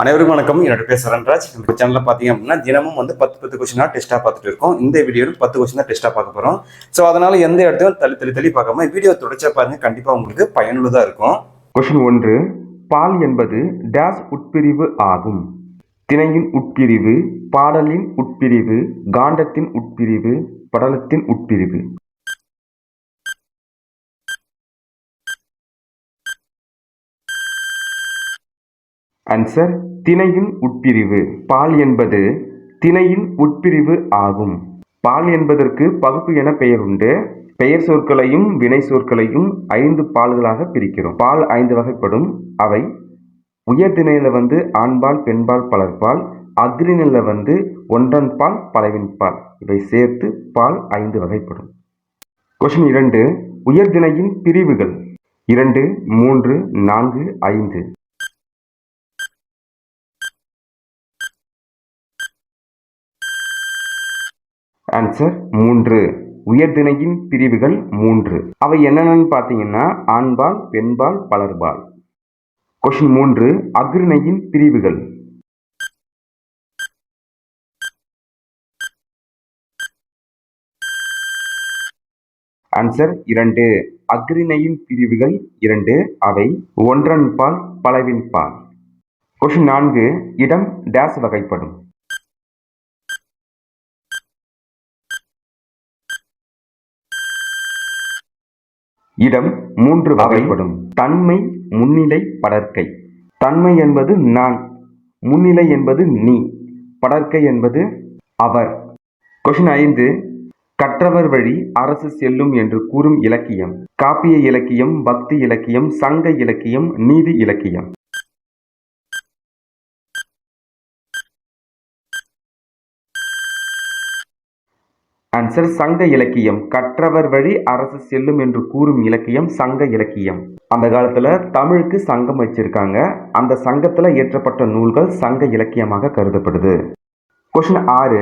அனைவருக்கும் வணக்கம். என்னோட பேர் சரண்ராஜ். நம்ம சேனலில் பார்த்தீங்க அப்படின்னா தினமும் வந்து 10 கொஸ்டினாக டெஸ்ட்டாக பார்த்துட்டு இருக்கோம். இந்த வீடியோவில் 10 கொஸ்டின் தான் டெஸ்ட்டாக பார்க்க போகிறோம். ஸோ அதனால் எந்த இடத்தையும் தள்ளி பார்க்காம வீடியோ தொடர்ச்சியாக பாருங்கள். கண்டிப்பாக உங்களுக்கு பயனுள்ளதாக இருக்கும். கொஸ்டின் 1. பால் என்பது டேஸ் உட்பிரிவு ஆகும். திணையின் உட்பிரிவு, பாடலின் உட்பிரிவு, காண்டத்தின் உட்பிரிவு, படலத்தின் உட்பிரிவு. ஆன்சர் திணையின் உட்பிரிவு. பால் என்பது திணையின் உட்பிரிவு ஆகும். பால் என்பதற்கு பகுப்பு என பெயர் உண்டு. பெயர் சொற்களையும் வினை சொற்களையும் 5 பால்களாக பிரிக்கிறோம். பால் 5 வகைப்படும். அவை உயர்திணையில ஆண்பால், பெண்பால், பலர்பால். அக்ரிநில ஒன்றன் பால், பலவின் பால். இவை சேர்த்து பால் 5 வகைப்படும். கொஸ்டின் 2. உயர்திணையின் பிரிவுகள் 2, 3, 4, 5. ஆன்சர் 3. உயர்திணையின் பிரிவுகள் 3. அவை என்னென்னு பார்த்தீங்கன்னா ஆண்பால், பெண்பால், பலர்பால். கொஸ்டின் 3. அக்ரிணையின் பிரிவுகள். ஆன்சர் 2. அக்ரிணையின் பிரிவுகள் 2. அவை ஒன்றன் பால், பலவின் பால். கொஸ்டின் 4. இடம் டேஸ் வகைப்படும். இடம் 3 வகைப்படும். தன்மை, முன்னிலை, படர்க்கை. தன்மை என்பது நான், முன்னிலை என்பது நீ, படர்க்கை என்பது அவர். கொஸ்டின் 5. கற்றவர் வழி அரசு செல்லும் என்று கூறும் இலக்கியம். காப்பிய இலக்கியம், பக்தி இலக்கியம், சங்க இலக்கியம், நீதி இலக்கியம். ஆன்சர் சங்க இலக்கியம். கற்றவர் வழி அரசு செல்லும் என்று கூறும் இலக்கியம் சங்க இலக்கியம். அந்த காலத்துல தமிழுக்கு சங்கம் வச்சிருக்காங்க. அந்த சங்கத்துல இயற்றப்பட்ட நூல்கள் சங்க இலக்கியமாக கருதப்படுது. கொஸ்டின் 6.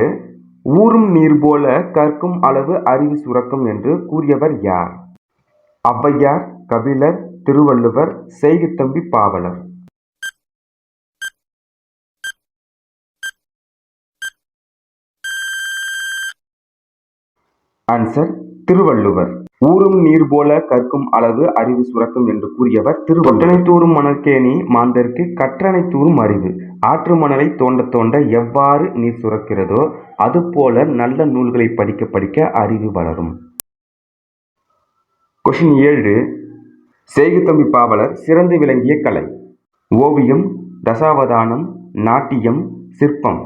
ஊரும் நீர் போல கற்கும் அளவு அறிவு சுரக்கும் என்று கூறியவர் யார்? ஔவையார், கபிலர், திருவள்ளுவர், செய்குத்தம்பி பாவலர். ஆன்சர் திருவள்ளுவர். ஊரும் நீர் போல கற்கும் அளவு அறிவு சுரக்கும் என்று கூறியவர் திருவள்ளுவர். தொட்டனை தூரும் மணற்கேணி மாந்தர்க்கு கற்றனை தூரும் அறிவு. ஆற்று மணலை தோண்ட தோண்ட எவ்வாறு நீர் சுரக்கிறதோ அதுபோல நல்ல நூல்களை படிக்க படிக்க அறிவு வளரும். கொஸ்டின் 7. செய்குத்தம்பி பாவலர் சிறந்து விளங்கிய கலை. ஓவியம், தசாவதானம், நாட்டியம், சிற்பம்.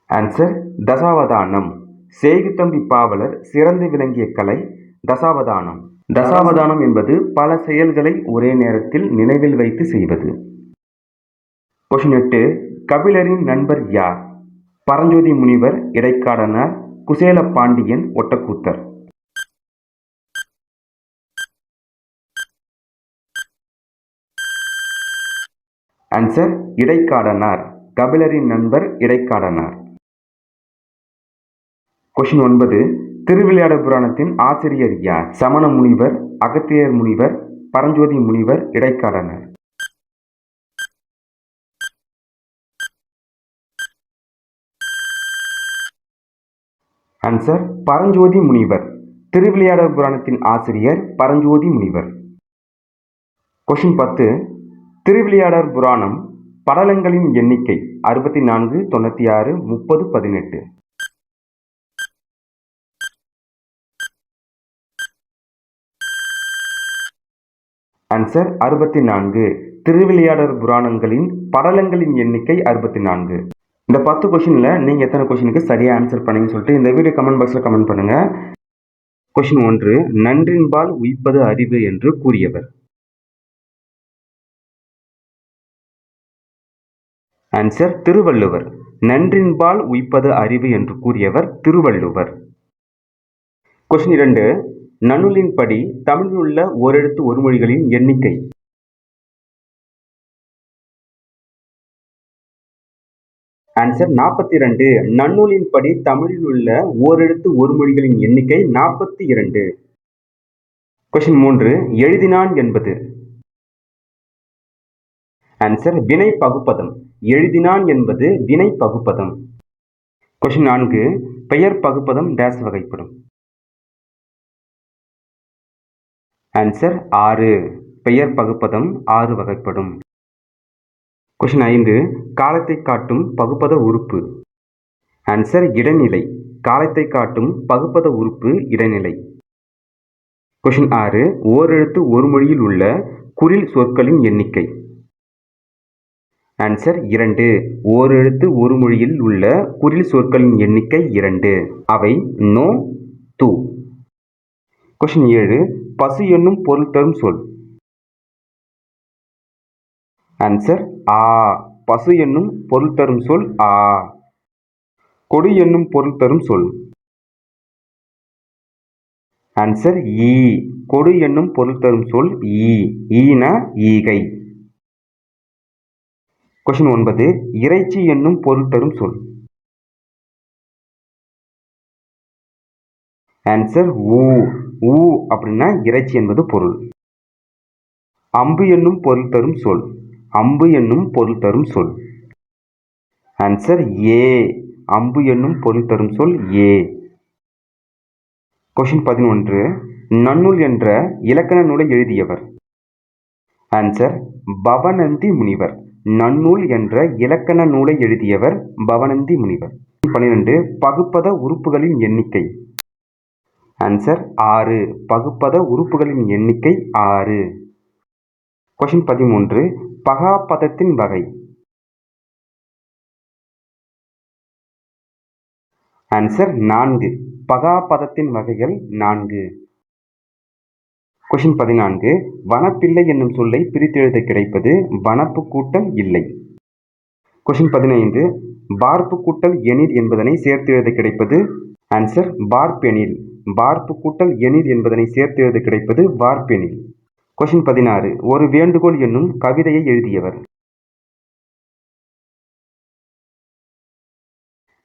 ஆன்சர் தசாவதானம். செய்குத்தம்பி பாவலர் சிறந்து விளங்கிய கலை தசாவதானம். தசாவதானம் என்பது பல செயல்களை ஒரே நேரத்தில் நினைவில் வைத்து செய்வது. கொஸ்டின் 8. கபிலரின் நண்பர் யார்? பரஞ்சோதி முனிவர், இடைக்காடனார், குசேல பாண்டியன், ஒட்டக்கூத்தர். ஆன்சர் இடைக்காடனார். கபிலரின் நண்பர் இடைக்காடனார். கொஸ்டின் 9. திருவிளையாடற் புராணத்தின் ஆசிரியர் யார்? சமண முனிவர், அகத்தியர் முனிவர், பரஞ்சோதி முனிவர், இடைக்காடனார். ஆன்சர் பரஞ்சோதி முனிவர். திருவிளையாடற் புராணத்தின் ஆசிரியர் பரஞ்சோதி முனிவர். கொஸ்டின் 10. திருவிளையாடற் புராணம் படலங்களின் எண்ணிக்கை 64, 96, 30, 18. ஆன்சர் 64. திருவிளையாடற் புராணங்களின் படலங்களின் எண்ணிக்கை 64. இந்த 10 கொஸ்டின்ல நீங்க எத்தனை கொஸ்டினுக்கு சரியா ஆன்சர் பண்ணீங்கன்னு சொல்லிட்டு இந்த வீடியோ கமெண்ட் பாக்ஸ்ல கமெண்ட் பண்ணுங்க. கொஸ்டின் 1. நன்றின்பால் உய்ப்பது அறிவு என்று கூறியவர். ஆன்சர் திருவள்ளுவர். நன்றின்பால் உய்ப்பது அறிவு என்று கூறியவர் திருவள்ளுவர். கொஸ்டின் 2. நன்னூலின்படி தமிழில் உள்ள ஓரெழுத்து ஒருமொழிகளின் எண்ணிக்கை. ஆன்சர் 42. நன்னூலின்படி தமிழில் உள்ள ஓரெழுத்து ஒருமொழிகளின் எண்ணிக்கை 42. கொஸ்டின் 3 எழுதினான் என்பது. ஆன்சர் வினை பகுப்பதம். எழுதினான் என்பது வினை பகுப்பதம். கொஸ்டின் 4 பெயர் பகுப்பதம் டேஸ் வகைப்படும். ஆன்சர் 6 பெயர் பகுப்பதம் 6 வகைப்படும். கொஸ்டின் 5 காலத்தை காட்டும் பகுப்பத உறுப்பு. ஆன்சர் இடைநிலை. காலத்தை காட்டும் பகுப்பத உறுப்பு இடைநிலை. கொஸ்டின் 6 ஓரெழுத்து ஒரு மொழியில் உள்ள குறில் சொற்களின் எண்ணிக்கை. ஆன்சர் 2 ஓரெழுத்து ஒரு மொழியில் உள்ள குறில் சொற்களின் எண்ணிக்கை 2. அவை நோ, து. கொஸ்டின் 7 பசு என்னும் பொருள் தரும் சொல். ஆன்சர் ஆ பசு என்னும் பொருள் தரும் சொல் ஆ. கொடு என்னும் பொருள் தரும் சொல். ஆன்சர் ஈ கொடு என்னும் பொருள் தரும் சொல் ஈ. ஈன ஈகை. கொஸ்டின் 9 இறைச்சி என்னும் பொருள் தரும் சொல். ஆன்சர் ஊ. ஊ அப்படின்னா இறைச்சி என்பது பொருள். அம்பு என்னும் பொருள் தரும் சொல். அம்பு என்னும் பொருள் தரும் சொல். ஆன்சர் ஏ அம்பு என்னும் பொருள் தரும் சொல் ஏ. கொஸ்டின் 11 நன்னூல் என்ற இலக்கண நூலை எழுதியவர். ஆன்சர் பவணந்தி முனிவர். நன்னூல் என்ற இலக்கண நூலை எழுதியவர் பவணந்தி முனிவர். 12 பகுப்பத உறுப்புகளின் எண்ணிக்கை. ஆன்சர் 6 பகுப்பத உறுப்புகளின் எண்ணிக்கை 6. கொஸ்டின் 13 பகாப்பதத்தின் வகை. ஆன்சர் 4 பகாப்பதத்தின் வகைகள் 4. கொஸ்டின் 14 வனப்பிள்ளை என்னும் சொல்லை பிரித்தெழுத கிடைப்பது வனப்பு கூட்டல் இல்லை. கொஸ்டின் 15 பார்ப்பு கூட்டல் எனில் என்பதனை சேர்த்து எழுத கிடைப்பது. ஆன்சர் பார்ப்பெனில். பார்ப்பு கூட்டல் எனில் என்பதனை சேர்த்து எழுத கிடைப்பது பார்ப்பெனில். கொஸ்டின் 16 ஒரு வேண்டுகோள் என்னும் கவிதையை எழுதியவர்.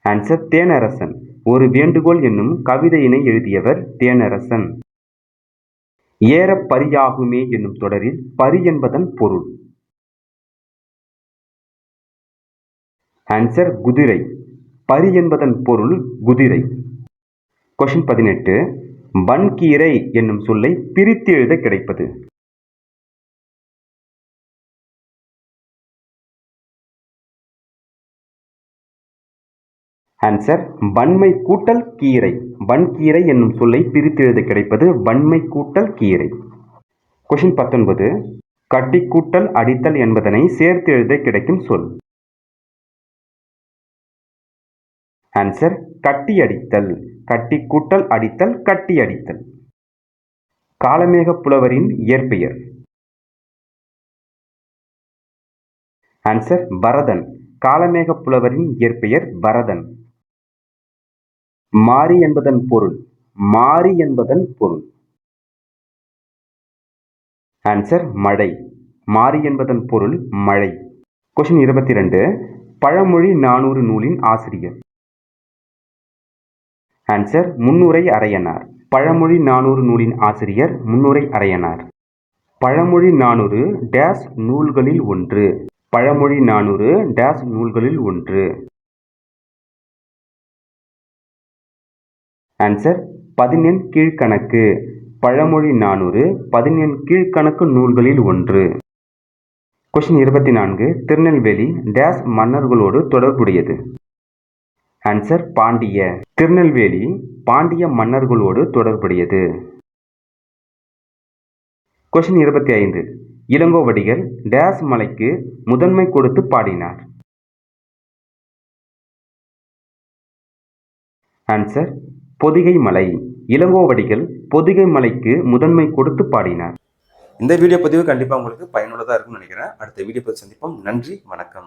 ஆன்சர் தேனரசன். ஒரு வேண்டுகோள் என்னும் கவிதையினை எழுதியவர் தேனரசன். ஏற பரியாகுமே என்னும் தொடரில் பரி என்பதன் பொருள். ஆன்சர் குதிரை. பரி என்பதன் பொருள் குதிரை. கொஸ்டின் 18 வன்கீரை என்னும் சொல்லை பிரித்து எழுத கிடைப்பது. ஆன்சர் வன்மை கூட்டல் கீரை. வன்கீரை என்னும் சொல்லை பிரித்து எழுத கிடைப்பது வன்மை கூட்டல் கீரை. கொஸ்டின் 19 கட்டி கூட்டல் அடித்தல் என்பதனை சேர்த்து எழுத கிடைக்கும் சொல். ஆன்சர் கட்டி அடித்தல். கட்டி கூட்டல் அடித்தல் கட்டி அடித்தல். காளமேக புலவரின் இயற்பெயர். ஆன்சர் பரதன். காளமேக புலவரின் இயற்பெயர் பரதன். மாரி என்பதன் பொருள். மாரி என்பதன் பொருள். ஆன்சர் மழை. மாரி என்பதன் பொருள் மழை. கொஸ்டின் 22 பழமொழி 400 நூலின் ஆசிரியர். ஆன்சர் முன்னுரை அரையனார். பழமொழி 400 நூலின் ஆசிரியர் முன்னுரை அரையனார். பழமொழி 400 டேஸ் நூல்களில் ஒன்று. பழமொழி 400 டேஸ் நூல்களில் ஒன்று. ஆன்சர் 14 கீழ்கணக்கு. பழமொழி 400 14 கீழ்கணக்கு நூல்களில் ஒன்று. கொஸ்டின் 24 திருநெல்வேலி டேஸ் மன்னர்களோடு தொடர்புடையது. ஆன்சர் பாண்டிய. திருநெல்வேலி பாண்டிய மன்னர்களோடு தொடர்புடையது. கொஸ்டின் 25 இளங்கோவடிகள் டேஸ் மலைக்கு முதன்மை கொடுத்து பாடினார். ஆன்சர் பொதிகை மலை. இளங்கோவடிகள் பொதிகை மலைக்கு முதன்மை கொடுத்து பாடினார். இந்த வீடியோ பதிவு கண்டிப்பாக உங்களுக்கு பயனுள்ளதாக இருக்கும்னு நினைக்கிறேன். அடுத்த வீடியோ பதிவு சந்திப்போம். நன்றி, வணக்கம்.